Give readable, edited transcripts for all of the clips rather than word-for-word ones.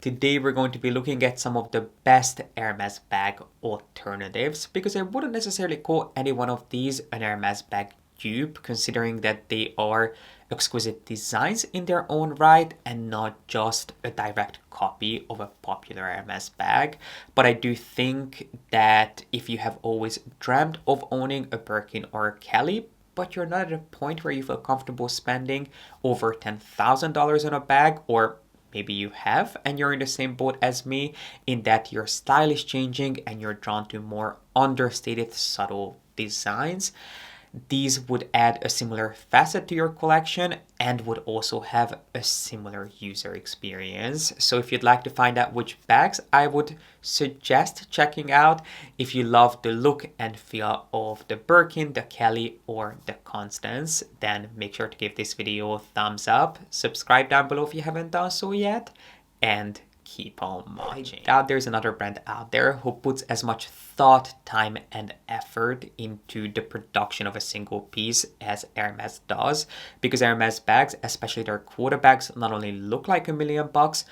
Today we're going to be looking at some of the best Hermes bag alternatives because I wouldn't necessarily call any one of these an Hermes bag dupe, considering that they are exquisite designs in their own right and not just a direct copy of a popular Hermes bag. But I do think that if you have always dreamt of owning a Birkin or a Kelly, but you're not at a point where you feel comfortable spending over $10,000 on a bag, or maybe you have and you're in the same boat as me in that your style is changing and you're drawn to more understated, subtle designs. These would add a similar facet to your collection and would also have a similar user experience. So if you'd like to find out which bags, I would suggest checking out. If you love the look and feel of the Birkin, the Kelly, or the Constance, then make sure to give this video a thumbs up. Subscribe down below if you haven't done so yet, and keep on watching. I doubt there's another brand out there who puts as much thought, time, and effort into the production of a single piece as Hermes does, because Hermes bags, especially their quota bags, not only look like $1,000,000,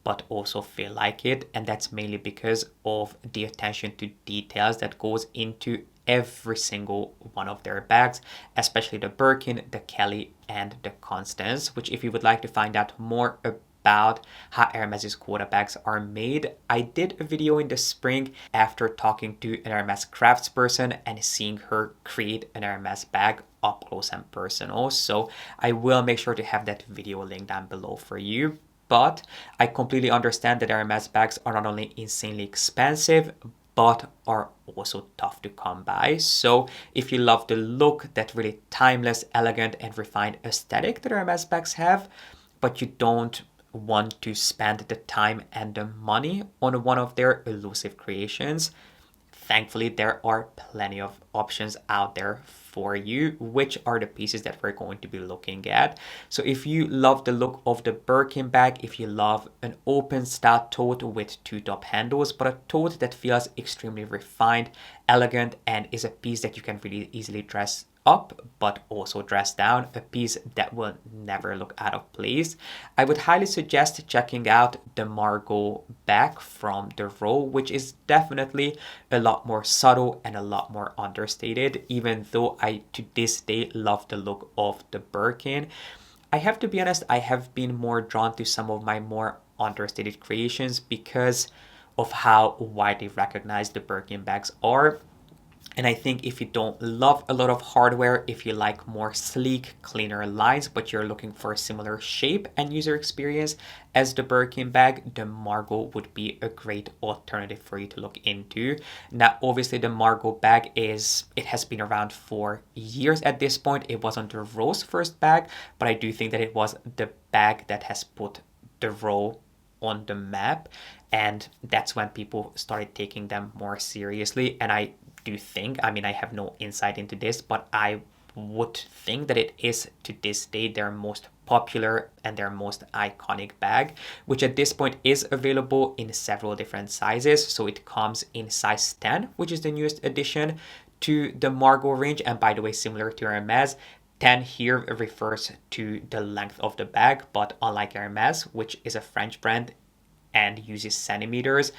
but also feel like it, and that's mainly because of the attention to details that goes into every single one of their bags, especially the Birkin, the Kelly, and the Constance, which if you would like to find out more about how Hermes's quota bags are made, I did a video in the spring after talking to an Hermes craftsperson and seeing her create an Hermes bag up close and personal. So I will make sure to have that video link down below for you. But I completely understand that Hermes bags are not only insanely expensive, but are also tough to come by. So if you love the look, that really timeless, elegant, and refined aesthetic that Hermes bags have, but you don't want to spend the time and the money on one of their elusive creations, thankfully there are plenty of options out there for you, which are the pieces that we're going to be looking at. So if you love the look of the Birkin bag, if you love an open style tote with two top handles, but a tote that feels extremely refined, elegant, and is a piece that you can really easily dress up but also dress down, a piece that will never look out of place, I would highly suggest checking out the Margot bag from the Row, which is definitely a lot more subtle and a lot more understated, even though I to this day love the look of the Birkin. I have to be honest, I have been more drawn to some of my more understated creations because of how widely recognized the Birkin bags are. And I think if you don't love a lot of hardware, if you like more sleek, cleaner lines, but you're looking for a similar shape and user experience as the Birkin bag, the Margot would be a great alternative for you to look into. Now, obviously the Margot bag it has been around for years at this point. It wasn't the Row's first bag, but I do think that it was the bag that has put the Row on the map. And that's when people started taking them more seriously. And I do think, I mean, I have no insight into this, but I would think that it is to this day their most popular and their most iconic bag, which at this point is available in several different sizes. So it comes in size 10, which is the newest addition to the Margot range. And by the way, similar to Hermes, 10 here refers to the length of the bag, but unlike Hermes, which is a French brand and uses centimeters,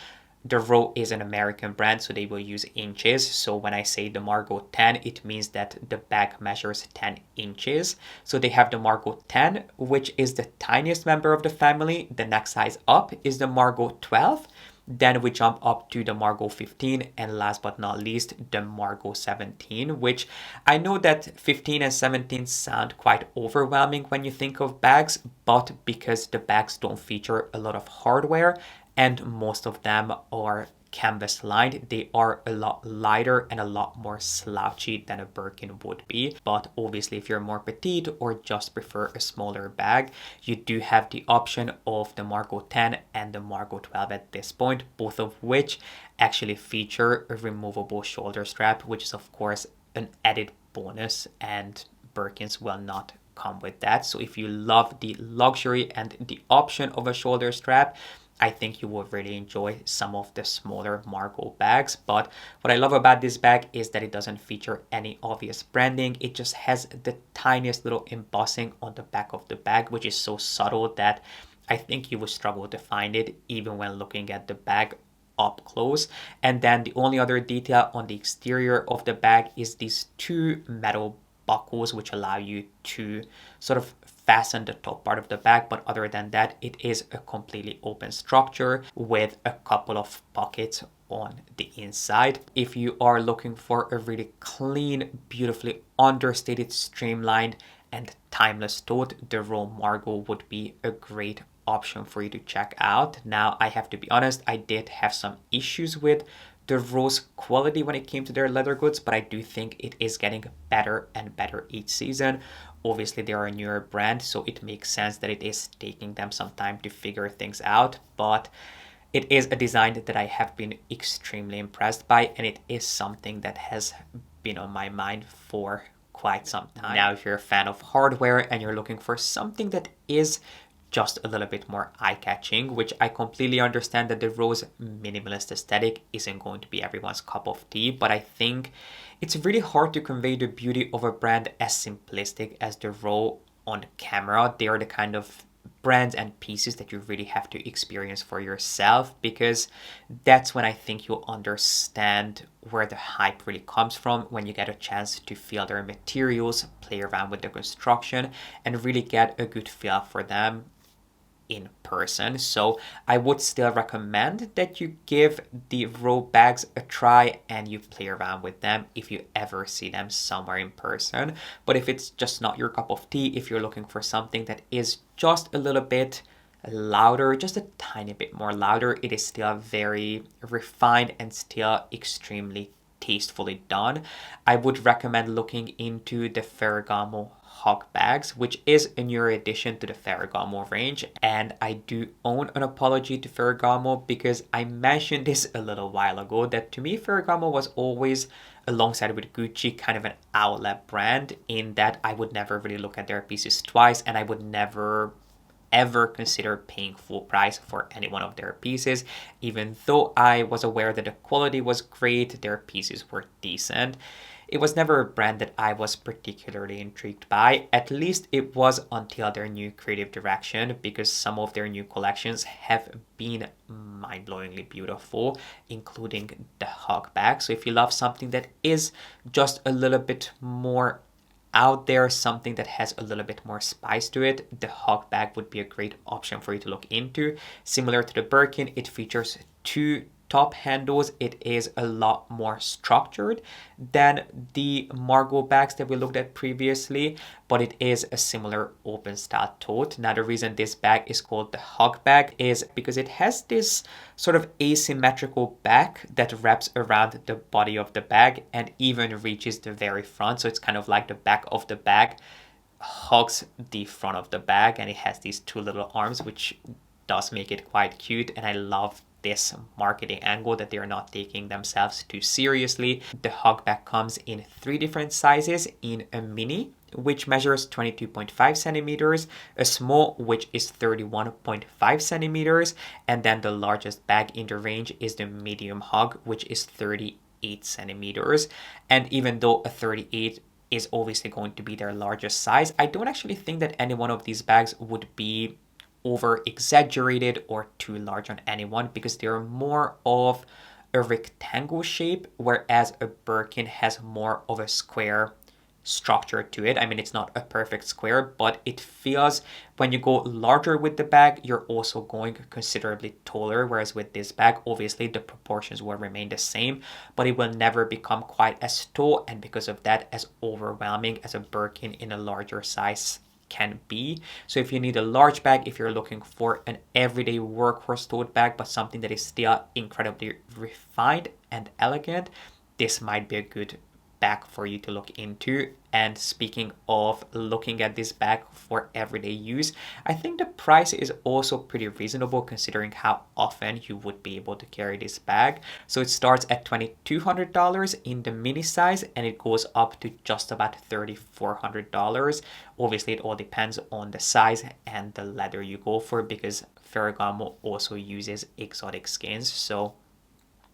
the Row is an American brand, so they will use inches. So when I say the Margot 10, it means that the bag measures 10 inches. So they have the Margot 10, which is the tiniest member of the family. The next size up is the Margot 12. Then we jump up to the Margot 15, and last but not least, the Margot 17, which I know that 15 and 17 sound quite overwhelming when you think of bags, but because the bags don't feature a lot of hardware, and most of them are canvas lined, they are a lot lighter and a lot more slouchy than a Birkin would be. But obviously if you're more petite or just prefer a smaller bag, you do have the option of the Margot 10 and the Margot 12 at this point, both of which actually feature a removable shoulder strap, which is of course an added bonus, and Birkins will not come with that. So if you love the luxury and the option of a shoulder strap, I think you will really enjoy some of the smaller Margot bags. But what I love about this bag is that it doesn't feature any obvious branding. It just has the tiniest little embossing on the back of the bag, which is so subtle that I think you will struggle to find it even when looking at the bag up close. And then the only other detail on the exterior of the bag is these two metal buckles which allow you to sort of fasten the top part of the bag, but other than that it is a completely open structure with a couple of pockets on the inside. If you are looking for a really clean, beautifully understated, streamlined and timeless tote, the Raw Margot would be a great option for you to check out. Now, I have to be honest, I did have some issues with the Rose quality when it came to their leather goods, but I do think it is getting better and better each season. Obviously, they are a newer brand, so it makes sense that it is taking them some time to figure things out, but it is a design that I have been extremely impressed by, and it is something that has been on my mind for quite some time. Now, if you're a fan of hardware and you're looking for something that is just a little bit more eye-catching, which I completely understand that the rose minimalist aesthetic isn't going to be everyone's cup of tea, but I think it's really hard to convey the beauty of a brand as simplistic as the Raw on camera. They are the kind of brands and pieces that you really have to experience for yourself, because that's when I think you'll understand where the hype really comes from, when you get a chance to feel their materials, play around with the construction, and really get a good feel for them in person. So I would still recommend that you give the Raw bags a try and you play around with them if you ever see them somewhere in person. But if it's just not your cup of tea, if you're looking for something that is just a little bit louder, just a tiny bit more louder, it is still very refined and still extremely tastefully done, I would recommend looking into the Ferragamo Hawk bags, which is a newer addition to the Ferragamo range. And I do own an apology to Ferragamo, because I mentioned this a little while ago that to me Ferragamo was always, alongside with Gucci, kind of an outlet brand, in that I would never really look at their pieces twice, and I would never ever consider paying full price for any one of their pieces. Even though I was aware that the quality was great, their pieces were decent, it was never a brand that I was particularly intrigued by. At least it was until their new creative direction, because some of their new collections have been mind-blowingly beautiful, including the Hawk bag. So if you love something that is just a little bit more out there, something that has a little bit more spice to it, the Hawk bag would be a great option for you to look into. Similar to the Birkin, it features two top handles. It is a lot more structured than the Margot bags that we looked at previously, but it is a similar open style tote. Now, the reason this bag is called the Hawk bag is because it has this sort of asymmetrical back that wraps around the body of the bag and even reaches the very front. So it's kind of like the back of the bag hugs the front of the bag, and it has these two little arms, which does make it quite cute. And I love this marketing angle that they are not taking themselves too seriously. The Hawk bag comes in 3 different sizes: in a mini, which measures 22.5 centimeters, a small, which is 31.5 centimeters, and then the largest bag in the range is the medium hug, which is 38 centimeters. And even though a 38 is obviously going to be their largest size, I don't actually think that any one of these bags would be over exaggerated or too large on anyone, because they're more of a rectangle shape, whereas a Birkin has more of a square structure to it. I mean, it's not a perfect square, but it feels, when you go larger with the bag, you're also going considerably taller, whereas with this bag, obviously the proportions will remain the same, but it will never become quite as tall, and because of that, as overwhelming as a Birkin in a larger size can be. So if you need a large bag, if you're looking for an everyday workhorse tote bag, but something that is still incredibly refined and elegant, this might be a good bag for you to look into. And speaking of looking at this bag for everyday use, I think the price is also pretty reasonable considering how often you would be able to carry this bag. So it starts at $2,200 in the mini size, and it goes up to just about $3,400. Obviously, it all depends on the size and the leather you go for, because Ferragamo also uses exotic skins. So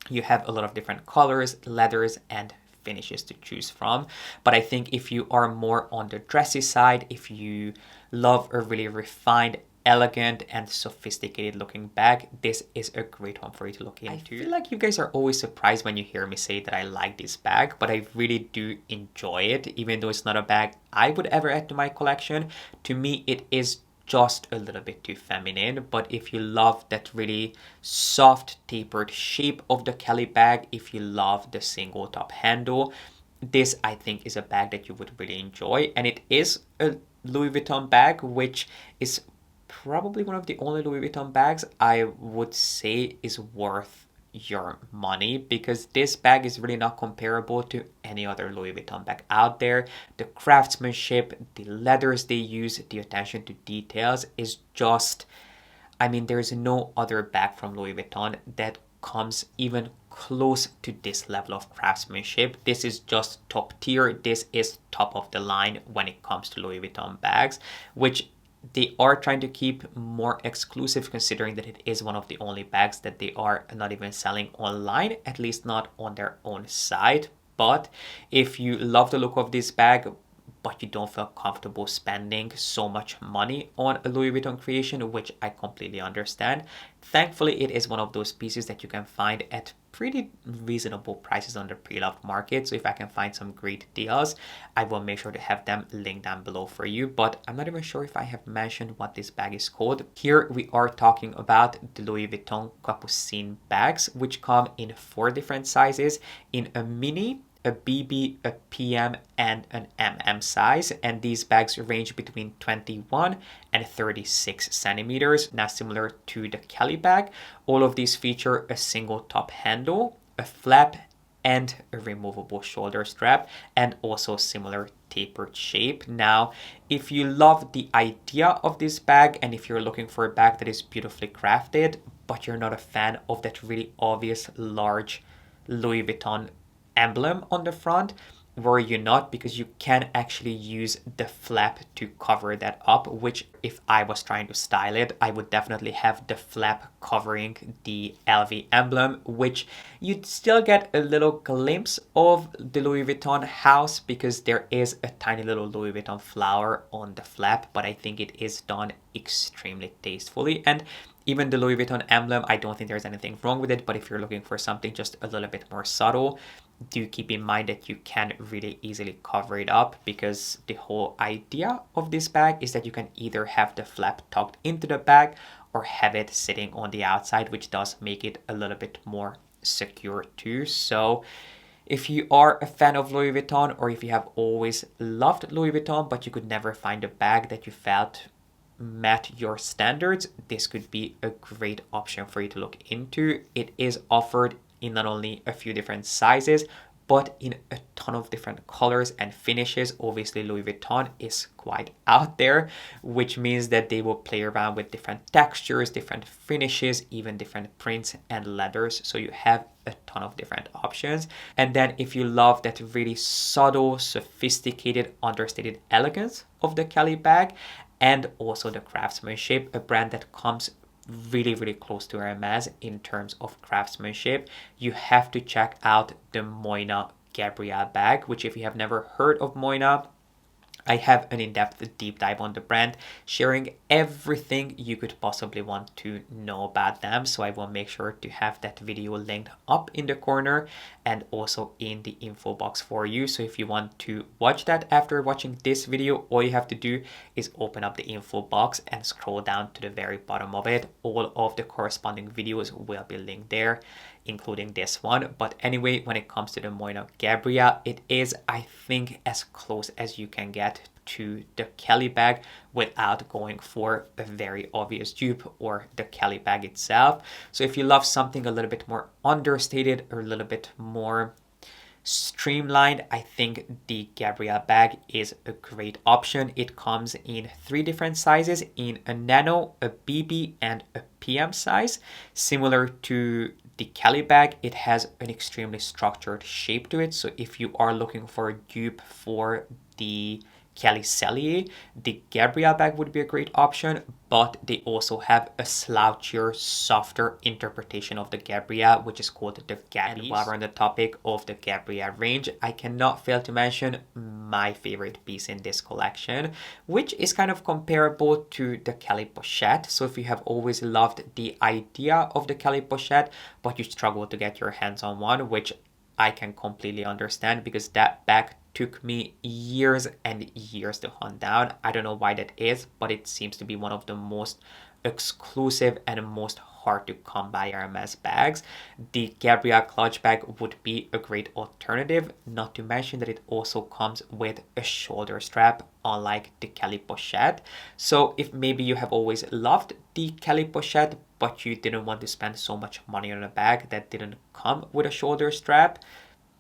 you have a lot of different colors, leathers, and finishes to choose from. But I think if you are more on the dressy side, if you love a really refined, elegant and sophisticated looking bag, this is a great one for you to look into. I feel like you guys are always surprised when you hear me say that I like this bag, but I really do enjoy it, even though it's not a bag I would ever add to my collection. To me, it is just a little bit too feminine, but if you love that really soft tapered shape of the Kelly bag, if you love the single top handle, this I think is a bag that you would really enjoy. And it is a Louis Vuitton bag, which is probably one of the only Louis Vuitton bags I would say is worth your money, because this bag is really not comparable to any other Louis Vuitton bag out there. The craftsmanship, the leathers they use, the attention to details is just, I mean, there's no other bag from Louis Vuitton that comes even close to this level of craftsmanship. This is just top tier. This is top of the line when it comes to Louis Vuitton bags, which they are trying to keep more exclusive, considering that it is one of the only bags that they are not even selling online, at least not on their own site. But if you love the look of this bag, but you don't feel comfortable spending so much money on a Louis Vuitton creation, which I completely understand, thankfully it is one of those pieces that you can find at pretty reasonable prices on the Preloved market. So if I can find some great deals, I will make sure to have them linked down below for you. But I'm not even sure if I have mentioned what this bag is called. Here we are talking about the Louis Vuitton Capucine bags, which come in 4 different sizes: in a mini, a BB, a PM, and an MM size. And these bags range between 21 and 36 centimeters. Now, similar to the Kelly bag, all of these feature a single top handle, a flap, and a removable shoulder strap, and also similar tapered shape. Now, if you love the idea of this bag, and if you're looking for a bag that is beautifully crafted, but you're not a fan of that really obvious large Louis Vuitton emblem on the front, worry you not, because you can actually use the flap to cover that up, which if I was trying to style it, I would definitely have the flap covering the LV emblem, which you'd still get a little glimpse of the Louis Vuitton house, because there is a tiny little Louis Vuitton flower on the flap, but I think it is done extremely tastefully. And even the Louis Vuitton emblem, I don't think there's anything wrong with it, but if you're looking for something just a little bit more subtle, do keep in mind that you can really easily cover it up, because the whole idea of this bag is that you can either have the flap tucked into the bag or have it sitting on the outside, which does make it a little bit more secure too. So if you are a fan of Louis Vuitton, or if you have always loved Louis Vuitton but you could never find a bag that you felt met your standards, this could be a great option for you to look into. It is offered in not only a few different sizes, but in a ton of different colors and finishes. Obviously, Louis Vuitton is quite out there, which means that they will play around with different textures, different finishes, even different prints and leathers. So you have a ton of different options. And then if you love that really subtle, sophisticated, understated elegance of the Kelly bag, and also the craftsmanship, a brand that comes really close to Hermes in terms of craftsmanship, you have to check out the Moynat Gabrielle bag, which if you have never heard of Moynat, I have an in-depth deep dive on the brand, sharing everything you could possibly want to know about them. So I will make sure to have that video linked up in the corner and also in the info box for you. So if you want to watch that after watching this video, all you have to do is open up the info box and scroll down to the very bottom of it. All of the corresponding videos will be linked there, including this one. But anyway, when it comes to the Moynat Gabrielle, it is, I think, as close as you can get to the Kelly bag without going for a very obvious dupe or the Kelly bag itself. So if you love something a little bit more understated or a little bit more streamlined, I think the Gabrielle bag is a great option. It comes in 3 different sizes, in a nano, a BB, and a PM size. Similar to the Kelly bag, it has an extremely structured shape to it. So if you are looking for a dupe for the Kelly Cellier, the Gabrielle bag would be a great option, but they also have a slouchier, softer interpretation of the Gabrielle, which is called the Gabby. And while we're on the topic of the Gabrielle range, I cannot fail to mention my favorite piece in this collection, which is kind of comparable to the Kelly Pochette. So if you have always loved the idea of the Kelly Pochette, but you struggle to get your hands on one, which I can completely understand because that bag took me years and years to hunt down. I don't know why that is, but it seems to be one of the most exclusive and most hard to come by Hermes bags. The Gabrielle clutch bag would be a great alternative, not to mention that it also comes with a shoulder strap, unlike the Kelly Pochette. So if maybe you have always loved the Kelly Pochette, but you didn't want to spend so much money on a bag that didn't come with a shoulder strap,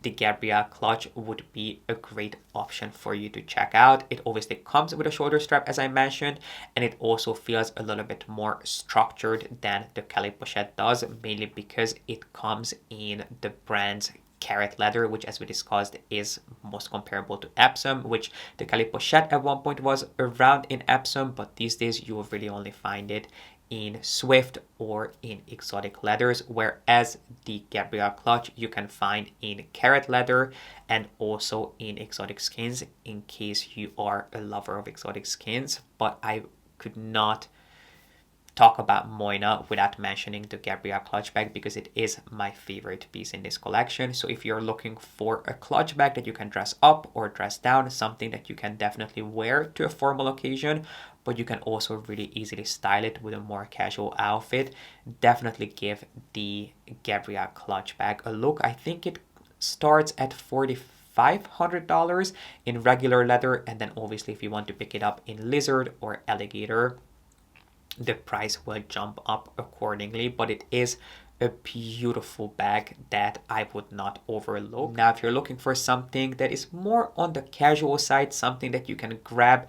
the Gabrielle clutch would be a great option for you to check out. It obviously comes with a shoulder strap, as I mentioned, and it also feels a little bit more structured than the Kelly Pochette does, mainly because it comes in the brand's carrot leather, which, as we discussed, is most comparable to Epsom, which the Kelly Pochette at one point was around in Epsom, but these days you will really only find it in Swift or in exotic leathers, whereas the Gabrielle clutch you can find in carrot leather and also in exotic skins, in case you are a lover of exotic skins. But I could not talk about Moynat without mentioning the Gabrielle clutch bag because it is my favorite piece in this collection. So if you're looking for a clutch bag that you can dress up or dress down, something that you can definitely wear to a formal occasion, but you can also really easily style it with a more casual outfit, definitely give the Gabrielle clutch bag a look. I think it starts at $4,500 in regular leather, and then obviously if you want to pick it up in lizard or alligator, the price will jump up accordingly, but it is a beautiful bag that I would not overlook. Now, if you're looking for something that is more on the casual side, something that you can grab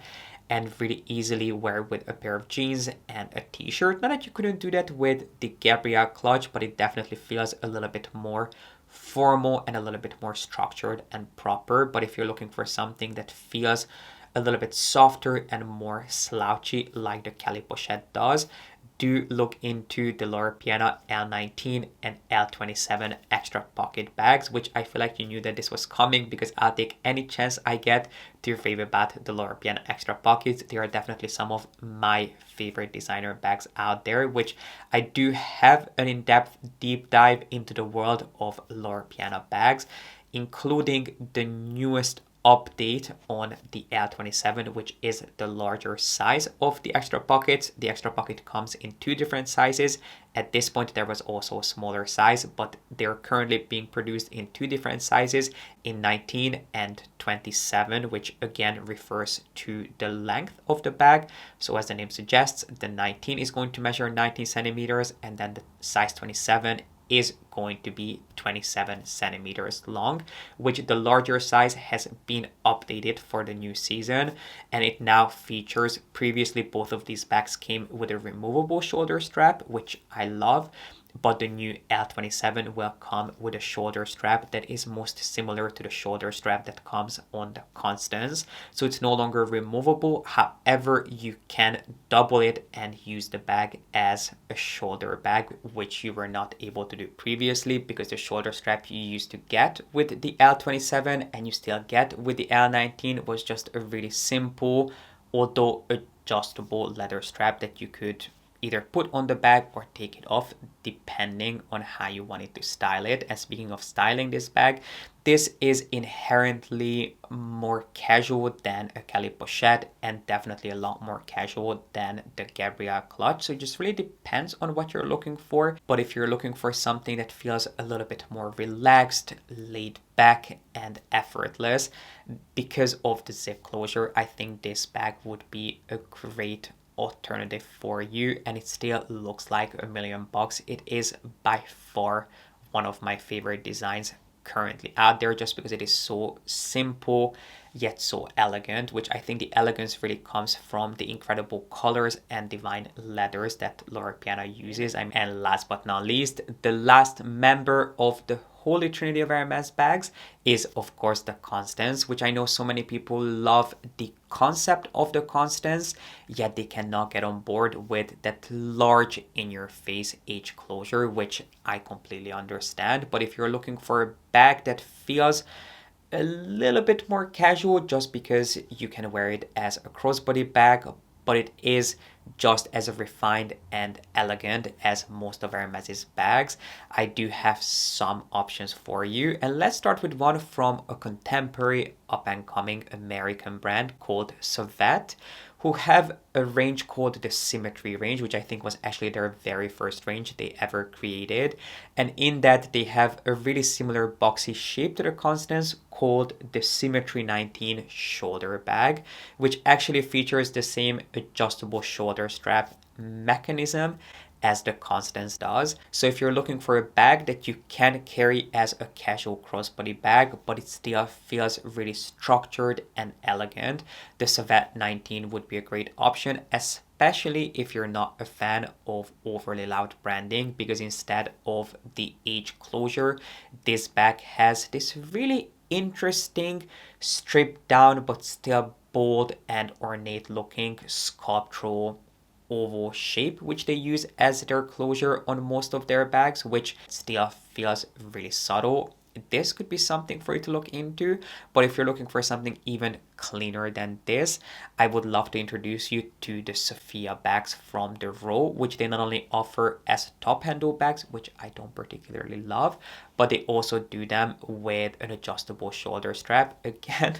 and really easily wear with a pair of jeans and a t-shirt, not that you couldn't do that with the Gabrielle clutch, but it definitely feels a little bit more formal and a little bit more structured and proper. But if you're looking for something that feels a little bit softer and more slouchy like the Kelly Pochette does, do look into the Loro Piana L19 and L27 extra pocket bags, which I feel like you knew that this was coming because I'll take any chance I get to rave about the Loro Piana extra pockets. They are definitely some of my favorite designer bags out there, which I do have an in-depth deep dive into the world of Loro Piana bags, including the newest update on the L27, which is the larger size of the extra pockets. The extra pocket comes in two different sizes. At this point, there was also a smaller size, but they're currently being produced in two different sizes, in 19 and 27, which again refers to the length of the bag. So as the name suggests, the 19 is going to measure 19 centimeters, and then the size 27 is going to be 27 centimeters long, which the larger size has been updated for the new season, and it now features, previously both of these bags came with a removable shoulder strap, which I love, but the new L27 will come with a shoulder strap that is most similar to the shoulder strap that comes on the Constance. So it's no longer removable. However, you can double it and use the bag as a shoulder bag, which you were not able to do previously because the shoulder strap you used to get with the L27 and you still get with the L19 was just a really simple, although adjustable leather strap that you could either put on the bag or take it off depending on how you wanted to style it. And speaking of styling this bag, this is inherently more casual than a Kelly Pochette and definitely a lot more casual than the Gabrielle clutch. So it just really depends on what you're looking for. But if you're looking for something that feels a little bit more relaxed, laid back and effortless because of the zip closure, I think this bag would be a great alternative for you, and it still looks like $1,000,000. It is by far one of my favorite designs currently out there just because it is so simple yet so elegant, which I think the elegance really comes from the incredible colors and divine leathers that Loro Piana uses. And last but not least, the last member of the holy trinity of Hermes bags is of course the Constance, which I know so many people love the concept of the Constance, yet they cannot get on board with that large in-your-face H closure, which I completely understand. But if you're looking for a bag that feels a little bit more casual just because you can wear it as a crossbody bag, but it is just as refined and elegant as most of Hermes's bags, I do have some options for you. And let's start with one from a contemporary up-and-coming American brand called Sauvette, who have a range called the Symmetry range, which I think was actually their very first range they ever created. And in that, they have a really similar boxy shape to the Constance called the Symmetry 19 shoulder bag, which actually features the same adjustable shoulder strap mechanism as the Constance does. So if you're looking for a bag that you can carry as a casual crossbody bag, but it still feels really structured and elegant, the Sauvette 19 would be a great option, especially if you're not a fan of overly loud branding, because instead of the H closure, this bag has this really interesting stripped down but still bold and ornate looking sculptural oval shape, which they use as their closure on most of their bags, which still feels really subtle. This could be something for you to look into, but if you're looking for something even cleaner than this, I would love to introduce you to the Sophia bags from the row, which they not only offer as top handle bags, which I don't particularly love, but they also do them with an adjustable shoulder strap. Again,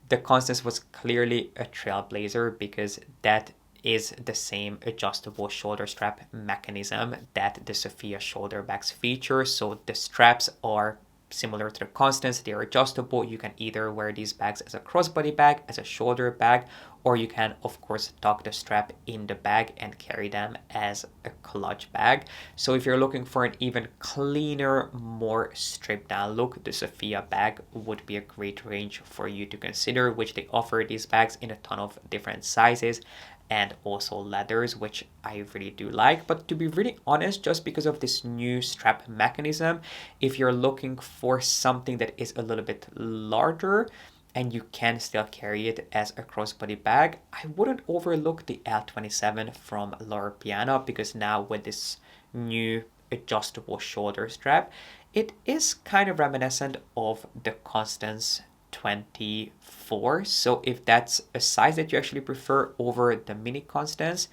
the Constance was clearly a trailblazer because that is the same adjustable shoulder strap mechanism that the Sophia shoulder bags feature. So the straps are similar to the Constance, they are adjustable. You can either wear these bags as a crossbody bag, as a shoulder bag, or you can of course tuck the strap in the bag and carry them as a clutch bag. So if you're looking for an even cleaner, more stripped down look, the Sophia bag would be a great range for you to consider, which they offer these bags in a ton of different sizes and also leathers, which I really do like. But to be really honest, just because of this new strap mechanism, if you're looking for something that is a little bit larger and you can still carry it as a crossbody bag, I wouldn't overlook the L27 from Loro Piana, because now with this new adjustable shoulder strap, it is kind of reminiscent of the Constance 24. So if that's a size that you actually prefer over the mini Constance,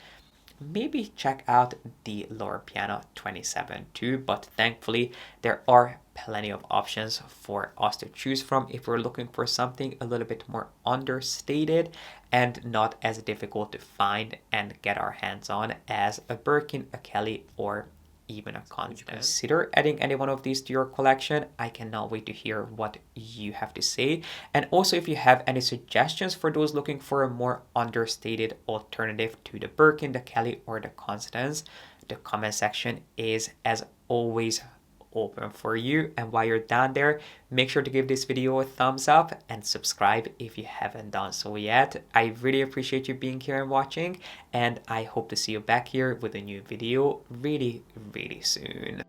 maybe check out the Loro Piana 27 too. But thankfully there are plenty of options for us to choose from if we're looking for something a little bit more understated and not as difficult to find and get our hands on as a Birkin, a Kelly, or even a Constance. Consider adding any one of these to your collection. I cannot wait to hear what you have to say. And also, if you have any suggestions for those looking for a more understated alternative to the Birkin, the Kelly, or the Constance, the comment section is as always open for you. And while you're down there, make sure to give this video a thumbs up and subscribe if you haven't done so yet. I really appreciate you being here and watching, and I hope to see you back here with a new video really soon.